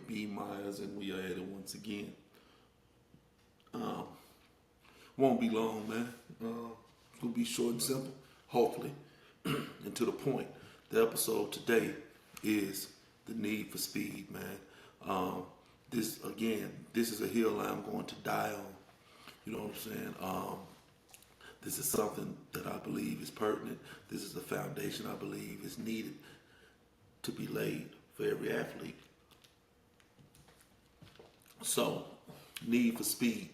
B. Myers, and we are at it once again. Won't be long, man. It's gonna be short and simple, hopefully, and to the point. The episode today is the need for speed, man. This is a hill I'm going to die on. You know what I'm saying? This is something that I believe is pertinent. This is a foundation I believe is needed to be laid for every athlete. So, need for speed.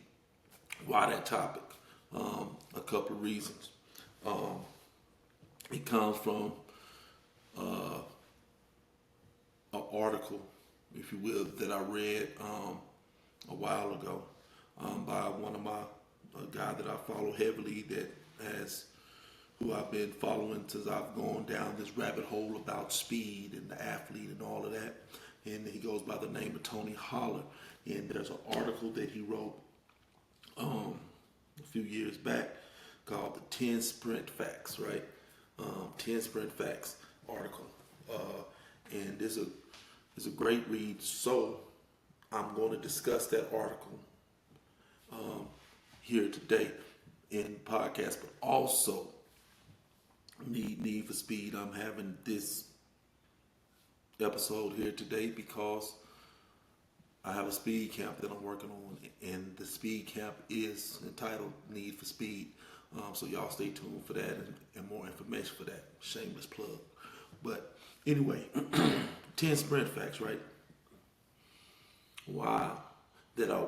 Why that topic? A couple of reasons. It comes from an article, if you will, that I read a while ago by one of a guy that I follow heavily, who I've been following since I've gone down this rabbit hole about speed and the athlete and all of that. And he goes by the name of Tony Holler. And there's an article that he wrote a few years back called the 10 Sprint Facts, right? 10 Sprint Facts article. And this is a great read. So I'm going to discuss that article here today in podcast, but also need for speed. I'm having this episode here today because I have a speed camp that I'm working on, and the speed camp is entitled Need for Speed. So y'all stay tuned for that and more information for that. Shameless plug. But anyway, 10 sprint facts, right? Wow. That I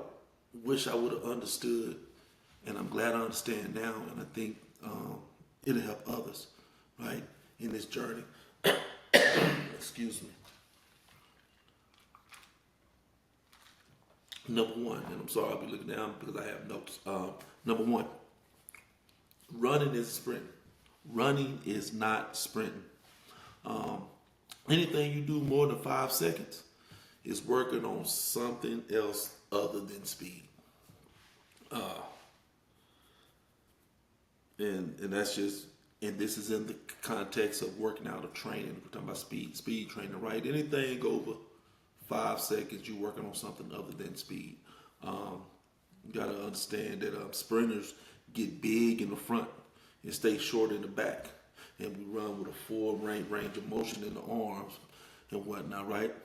wish I would have understood, and I'm glad I understand now, and I think it'll help others, right, in this journey. Excuse me. Number one, and I'm sorry I'll be looking down because I have notes. Number one, running is sprinting. Running is not sprinting. Anything you do more than 5 seconds is working on something else other than speed. And that's just, and this is in the context of working out of training. We're talking about speed training, right? Anything over 5 seconds, you're working on something other than speed. You got to understand that sprinters get big in the front and stay short in the back. And we run with a full range of motion in the arms and whatnot, right?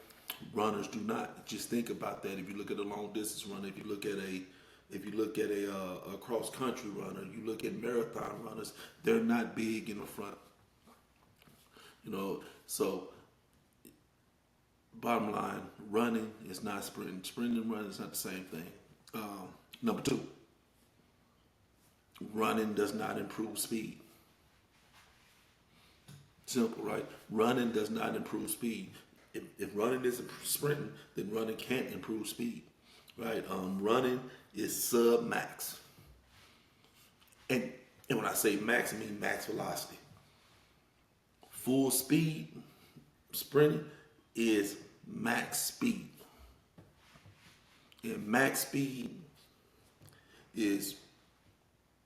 Runners do not. Just think about that. If you look at a long distance runner, if you look at a cross country runner, you look at marathon runners, they're not big in the front. You know, so bottom line, running is not sprinting. Sprinting and running is not the same thing. Number two, running does not improve speed. Simple, right? Running does not improve speed. If running is sprinting, then running can't improve speed, right? Running is sub-max. And when I say max, I mean max velocity. Full speed sprinting is max speed. And max speed is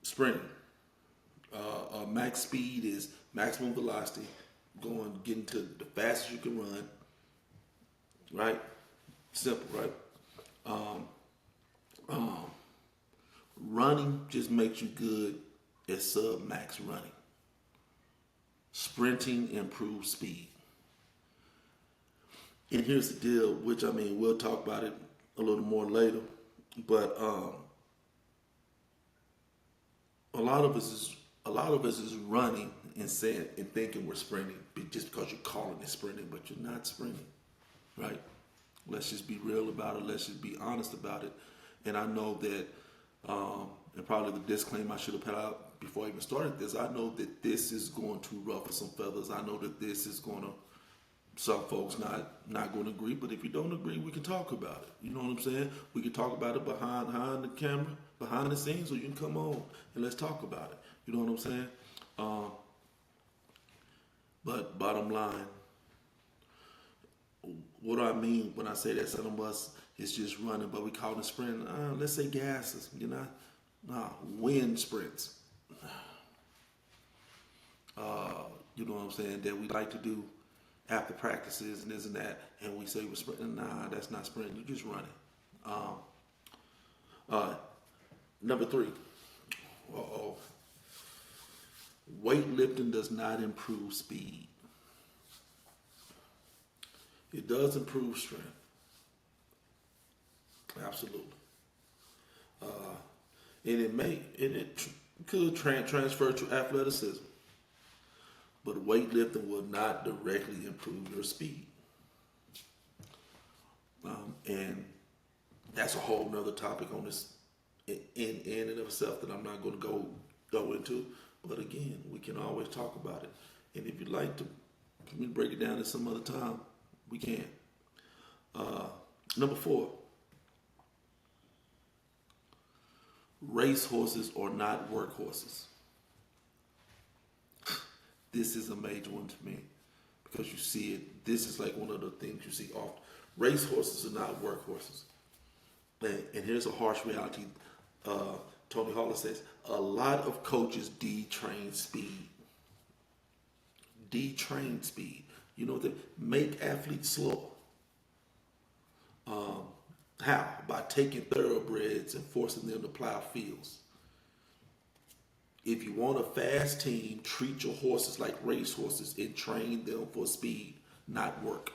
sprinting. Max speed is maximum velocity, getting to the fastest you can run. Right? Simple, right? Running just makes you good at sub-max running. Sprinting improves speed. And here's the deal, which I mean, we'll talk about it a little more later, but a lot of us is running and saying and thinking we're sprinting just because you're calling it sprinting, but you're not sprinting, right? Let's just be real about it. Let's just be honest about it. And I know that, and probably the disclaimer I should have put out before I even started this, I know that this is going to ruffle some feathers. I know that this is going to, some folks not going to agree, but if you don't agree, we can talk about it. You know what I'm saying? We can talk about it behind the camera, behind the scenes, or you can come on and let's talk about it. You know what I'm saying? But bottom line, what do I mean when I say that some of us is just running, but we call it sprinting? Let's say gases, wind sprints. You know what I'm saying? That we like to do after practices and this and that, and we say we're sprinting. Nah, that's not sprinting. You're just running. Number 3. Weightlifting does not improve speed. It does improve strength. Absolutely. And it could transfer to athleticism, but weightlifting will not directly improve your speed. And that's a whole nother topic on this in and of itself that I'm not going to go into. But again, we can always talk about it. And if you'd like to break it down at some other time, we can. Number 4. Race horses are not workhorses. This is a major one to me because you see it. This is like one of the things you see often. Race horses are not workhorses. And here's a harsh reality. Tony Holler says a lot of coaches detrain speed. Detrain speed. You know, they make athletes slow. How? By taking thoroughbreds and forcing them to plow fields. If you want a fast team, treat your horses like race horses and train them for speed, not work.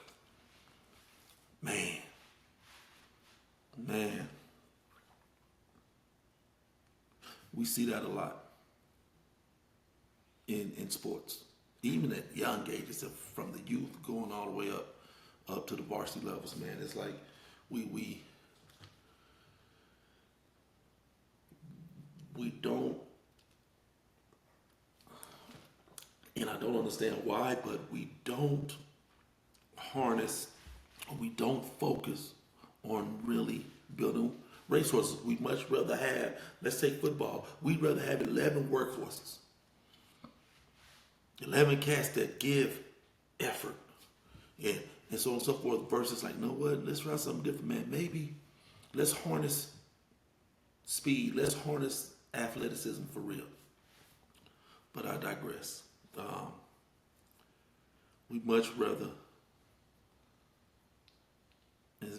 Man. We see that a lot in sports. Even at young ages, from the youth going all the way up to the varsity levels, man. It's like we don't, and I don't understand why, but we don't harness, or we don't focus on really building racehorses. We'd much rather have, let's take football, we'd rather have 11 workhorses. 11 cats that give effort. And so on and so forth, versus like, you know what, let's try something different, man. Maybe let's harness speed, let's harness athleticism for real. But I digress. We'd much rather,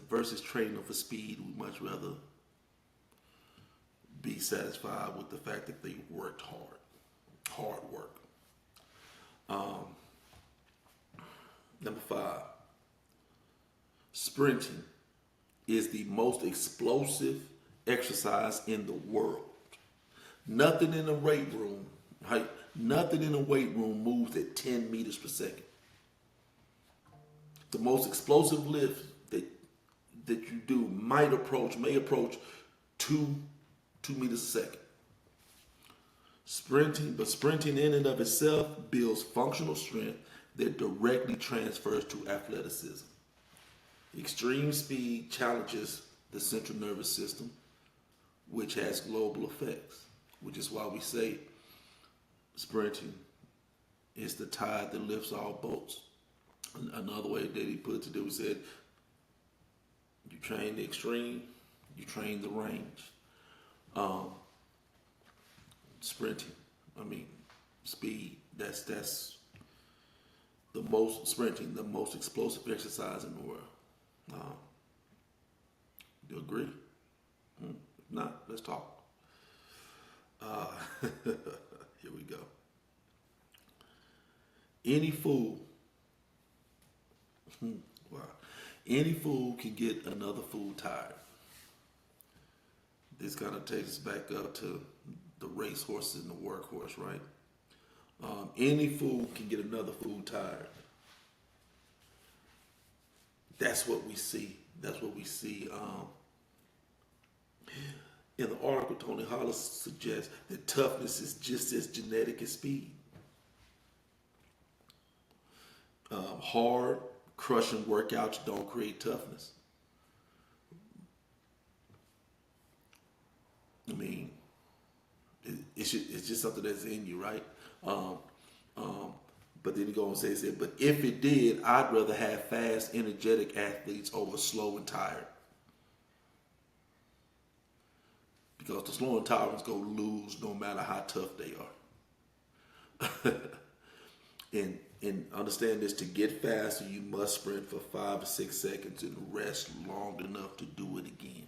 versus training them for speed, we'd much rather be satisfied with the fact that they worked hard work. Number 5, sprinting is the most explosive exercise in the world. Nothing in a weight room, right? Nothing in a weight room moves at 10 meters per second. The most explosive lift that you do may approach 2 meters a second. Sprinting in and of itself builds functional strength that directly transfers to athleticism. Extreme speed challenges the central nervous system, which has global effects, which is why we say sprinting is the tide that lifts all boats. Another way that he put it, we said, you train the extreme, you train the range. Sprinting, speed, that's the most explosive exercise in the world. You agree? If not, let's talk. Here we go. Any fool can get another fool tired. This kind of takes us back up to the racehorse and the workhorse, right? Any fool can get another fool tired. That's what we see. In the article, Tony Holler suggests that toughness is just as genetic as speed. Hard, crushing workouts don't create toughness. It's just something that's in you, right? But then he goes and says, but if it did, I'd rather have fast, energetic athletes over slow and tired. Because the slow and tired ones go lose no matter how tough they are. And understand this: to get faster, you must sprint for 5 to 6 seconds and rest long enough to do it again.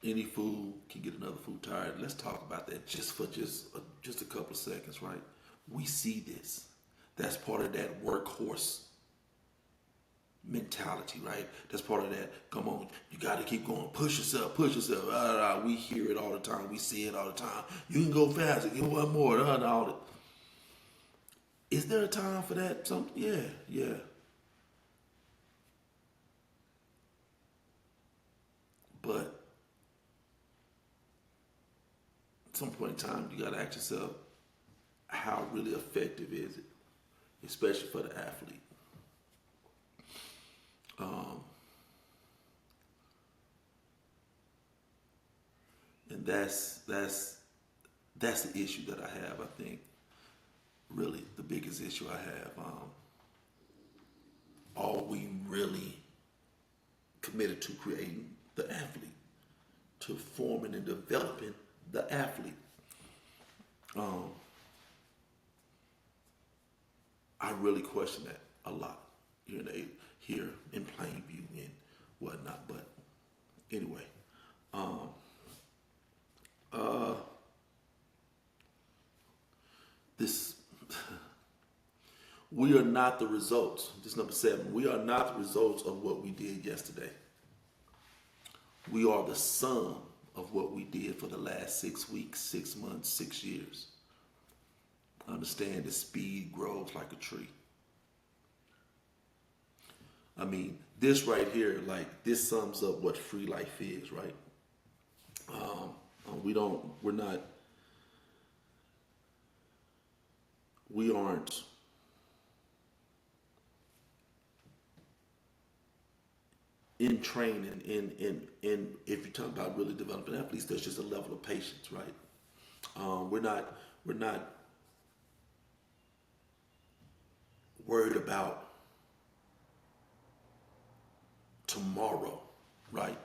Any food can get another food tired. Let's talk about that just for just a couple of seconds, right? We see this. That's part of that workhorse mentality, right? That's part of that. Come on, you got to keep going. Push yourself, push yourself. We hear it all the time. We see it all the time. You can go faster. Get one more. All that. Is there a time for that? Yeah. But at some point in time, you got to ask yourself, how really effective is it, especially for the athlete? And that's the issue that I have. I think really the biggest issue I have. Are we really committed to creating the athlete, to forming and developing the athlete? I really question that a lot here in Plainview and whatnot. But anyway, this we are not the results. This number 7. We are not the results of what we did yesterday. We are the sum of what we did for the last 6 weeks, 6 months, 6 years. Understand that speed grows like a tree. I mean, this right here, like, this sums up what PHRELife is, right? We aren't in training, in if you're talking about really developing athletes, there's just a level of patience, right? We're not worried about tomorrow, right?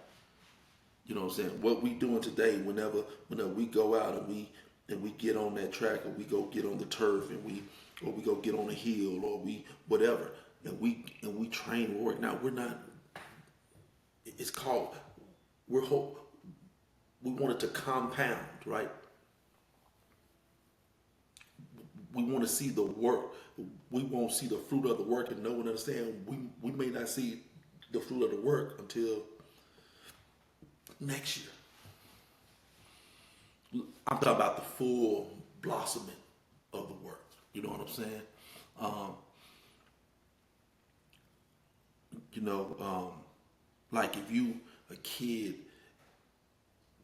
You know what I'm saying? What we doing today, whenever we go out and we get on that track, or we go get on the turf, and we go get on a hill, or we whatever, and we train and work. Now we're not. It's called we want it to compound, right? We want to see the work. We won't see the fruit of the work, and no one understand. We may not see the fruit of the work until next year. I'm talking about the full blossoming of the work. You know what I'm saying? Like if you a kid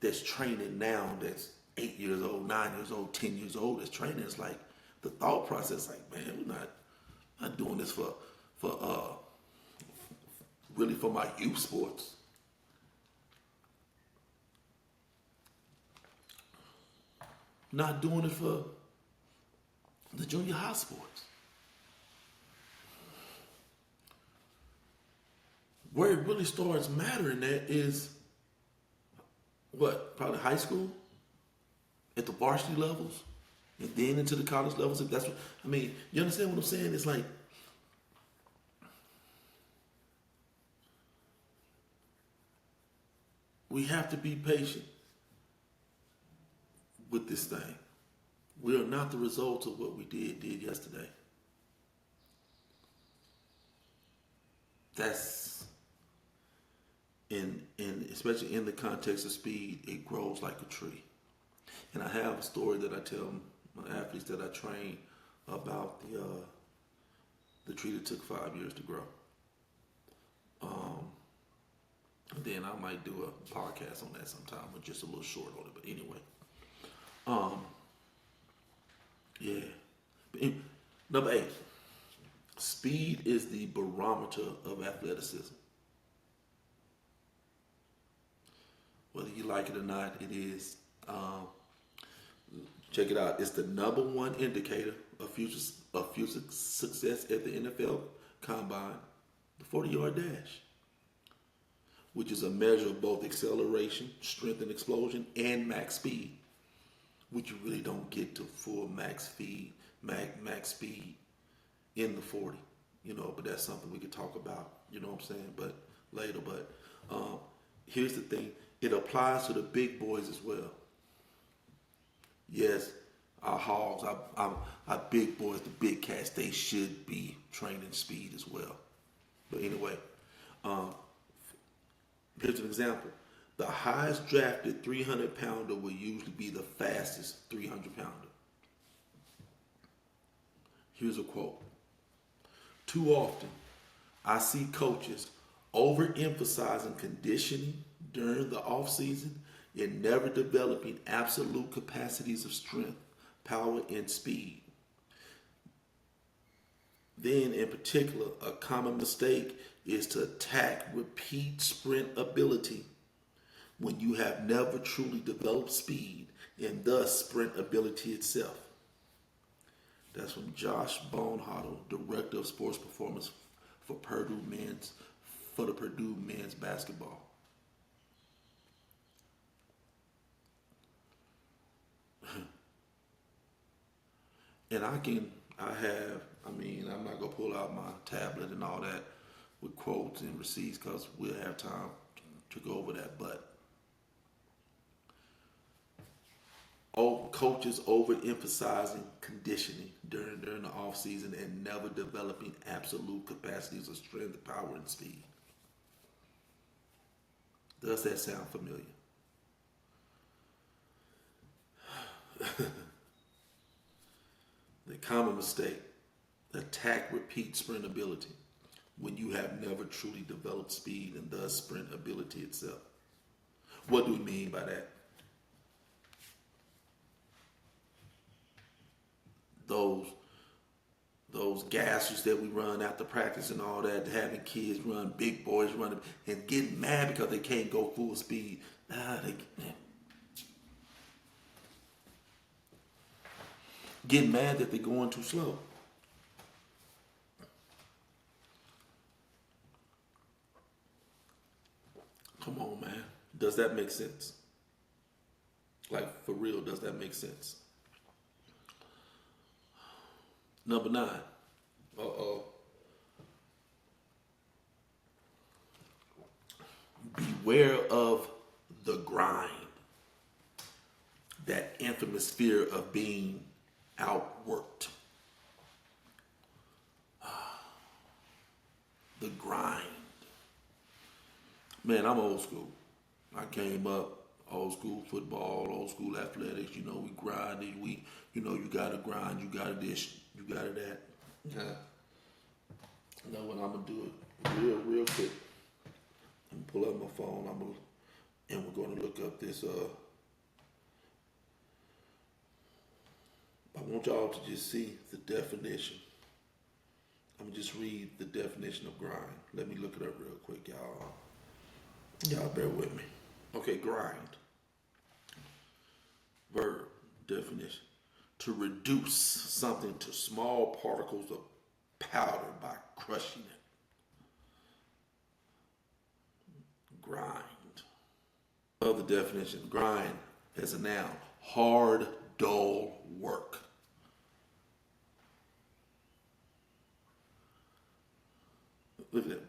that's training now, that's 8 years old, 9 years old, 10 years old, that's training, it's like the thought process, like, man, we're not doing this for really for my youth sports. Not doing it for the junior high sports. Where it really starts mattering at is what? Probably high school, at the varsity levels, and then into the college levels. If that's what I mean, you understand what I'm saying? It's like we have to be patient with this thing. We are not the result of what we did yesterday. That's in especially in the context of speed, it grows like a tree. And I have a story that I tell my athletes that I train about the tree that took 5 years to grow. Then I might do a podcast on that sometime, but just a little short on it. But anyway, yeah. Number 8, speed is the barometer of athleticism. Whether you like it or not, it is. Check it out. It's the number 1 indicator of future success at the NFL Combine, the 40-yard dash, which is a measure of both acceleration, strength and explosion, and max speed. which you really don't get to full max speed in the 40, but that's something we could talk about, you know what I'm saying, but later. But here's the thing, it applies to the big boys as well. Yes, our hogs, our big boys, the big cats, they should be training speed as well. But anyway, here's an example. The highest drafted 300 pounder will usually be the fastest 300 pounder. Here's a quote. Too often, I see coaches overemphasizing conditioning during the off season and never developing absolute capacities of strength, power, and speed. Then, in particular, a common mistake is to attack repeat sprint ability when you have never truly developed speed and thus sprint ability itself. That's from Josh Holler, Director of Sports Performance for the Purdue men's basketball. And I'm not gonna pull out my tablet and all that with quotes and receipts because we'll have time to go over that, but coaches overemphasizing conditioning during the off season and never developing absolute capacities of strength, power, and speed. Does that sound familiar? The common mistake, attack repeat sprint ability when you have never truly developed speed and thus sprint ability itself. What do we mean by that? Those gassers that we run after practice and all that, having kids run, big boys running, and getting mad because they can't go full speed. Getting mad that they're going too slow. Come on, man. Does that make sense? Like, for real, does that make sense? Number 9. Beware of the grind. That infamous fear of being outworked. The grind. Man, I'm old school. I came up old school football, old school athletics. We grinded. You gotta grind. You gotta this. You gotta that. Yeah. You know what? I'm gonna do it real quick. I'm gonna pull up my phone. And we're gonna look up this. I want y'all to just see the definition. I'm gonna just read the definition of grind. Let me look it up real quick, y'all. Y'all bear with me. Okay, grind. Verb, definition. To reduce something to small particles of powder by crushing it. Grind. Other definition, grind as a noun. Hard, dull work. Look at that.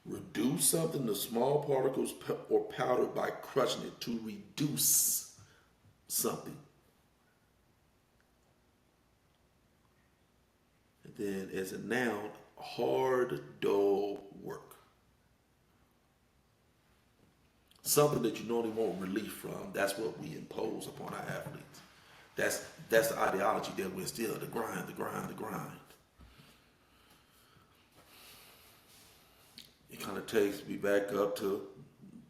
Reduce something to small particles or powder by crushing it. To reduce something. And then as a noun, hard, dull work. Something that you normally want relief from. That's what we impose upon our athletes. That's the ideology that we're still, the grind. It kind of takes me back up to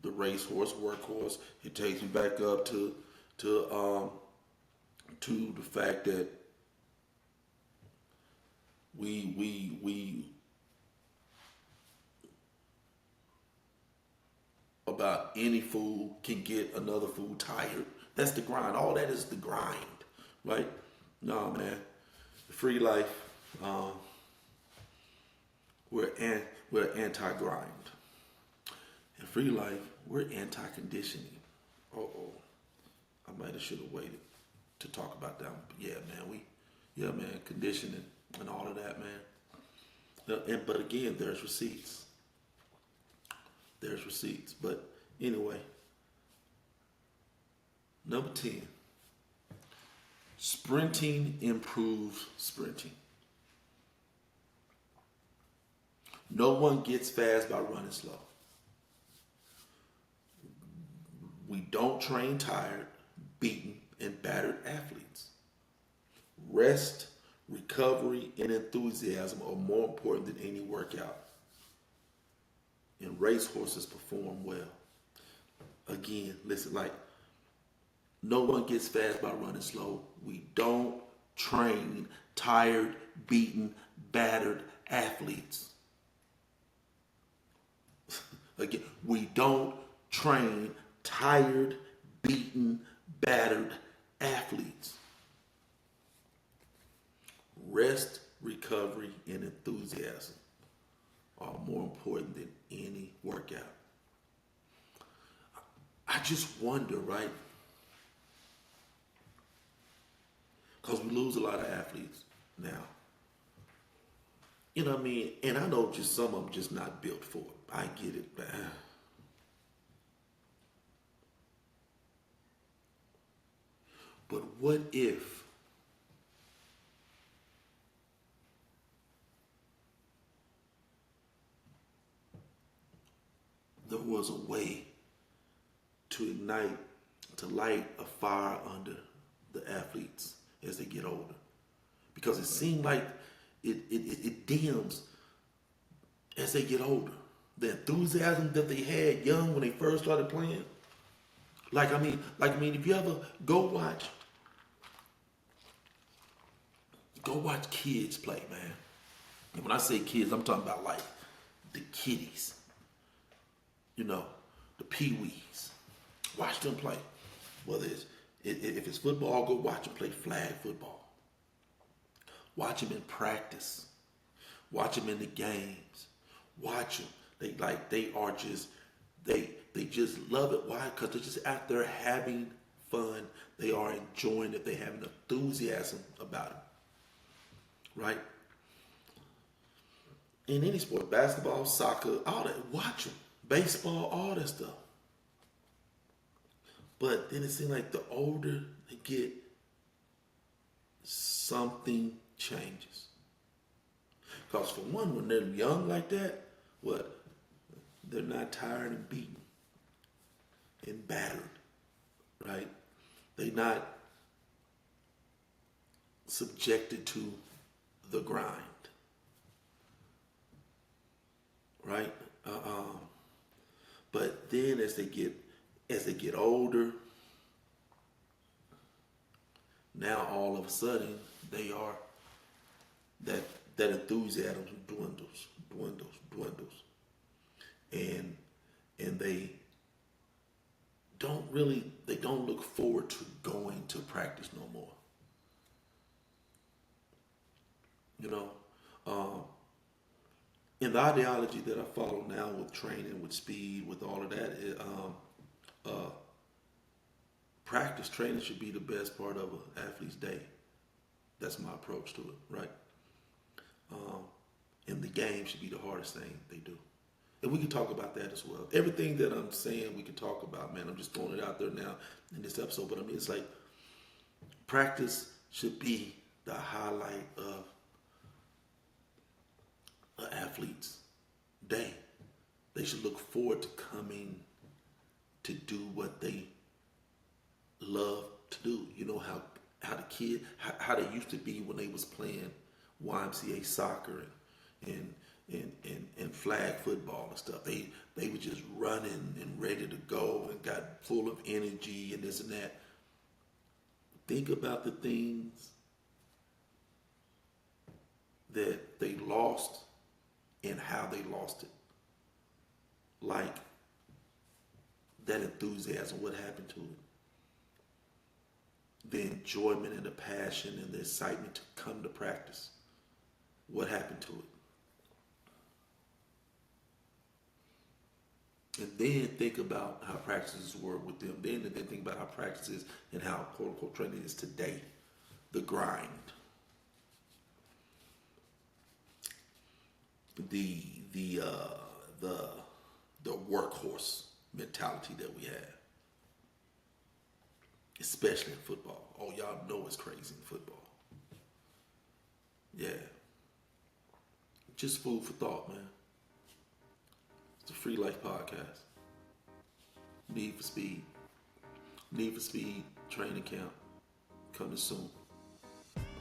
the racehorse, workhorse. It takes me back up to the fact that we about any fool can get another fool tired. That's the grind. All that is the grind, right? No, man. PHRELife, we're anti-grind. In PHRELife, we're anti-conditioning. I might have should have waited. to talk about that one. But yeah, man, conditioning and all of that, man. But again, there's receipts. There's receipts. But anyway, number 10, sprinting improves sprinting. No one gets fast by running slow. We don't train tired, beaten, and battered athletes. Rest, recovery, and enthusiasm are more important than any workout. And racehorses perform well. Again, listen, like, no one gets fast by running slow. We don't train tired, beaten, battered athletes. Again, we don't train tired, beaten, battered athletes. Rest, recovery, and enthusiasm are more important than any workout. I just wonder, right? Because we lose a lot of athletes now. You know what I mean? And I know just some of them just not built for it. I get it, man. But what if there was a way to ignite, to light a fire under the athletes as they get older? Because it seemed like it dims as they get older. The enthusiasm that they had young when they first started playing. If you ever go watch kids play, man. And when I say kids, I'm talking about like the kiddies. You know, the pee-wees. Watch them play. Whether if it's football, go watch them play flag football. Watch them in practice. Watch them in the games. Watch them. They just love it. Why? Because they're just out there having fun. They are enjoying it. They have an enthusiasm about it. Right? In any sport, basketball, soccer, all that, watch them. Baseball, all that stuff. But then it seems like the older they get, something changes. Because for one, when they're young like that, they're not tired and beaten and battered, right? They're not subjected to the grind, right? But then as they get older, now all of a sudden they are that enthusiasm dwindles, and they don't look forward to going to practice no more. You know, in the ideology that I follow now with training, with speed, with all of that, practice training should be the best part of an athlete's day. That's my approach to it, right? And the game should be the hardest thing they do. And we can talk about that as well. Everything that I'm saying, we can talk about, man. I'm just throwing it out there now in this episode. But I mean, it's like practice should be the highlight of an athlete's day. They should look forward to coming to do what they love to do. You know how they used to be when they was playing YMCA soccer and flag football and stuff. They were just running and ready to go and got full of energy and this and that. Think about the things that they lost and how they lost it. Like that enthusiasm, what happened to it? The enjoyment and the passion and the excitement to come to practice. What happened to it? And then think about how practices were with them then, and then think about how practices and how quote unquote training is today. The grind, the the uh, the the workhorse mentality that we have, especially in football. Oh, y'all know it's crazy in football. Yeah, just food for thought, man. It's a Free Life podcast. Need for Speed. Need for Speed training camp coming soon.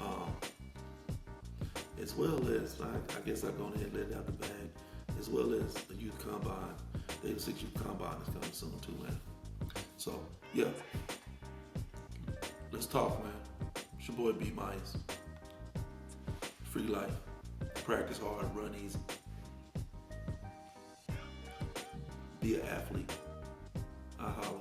Um, as well as, I guess I'll go ahead and let it out the bag, as well as the youth combine. The 86 youth combine is coming soon too, man. So, yeah. Let's talk, man. It's your boy B Myers. Free life. Practice hard, run easy. Be an athlete. I holla.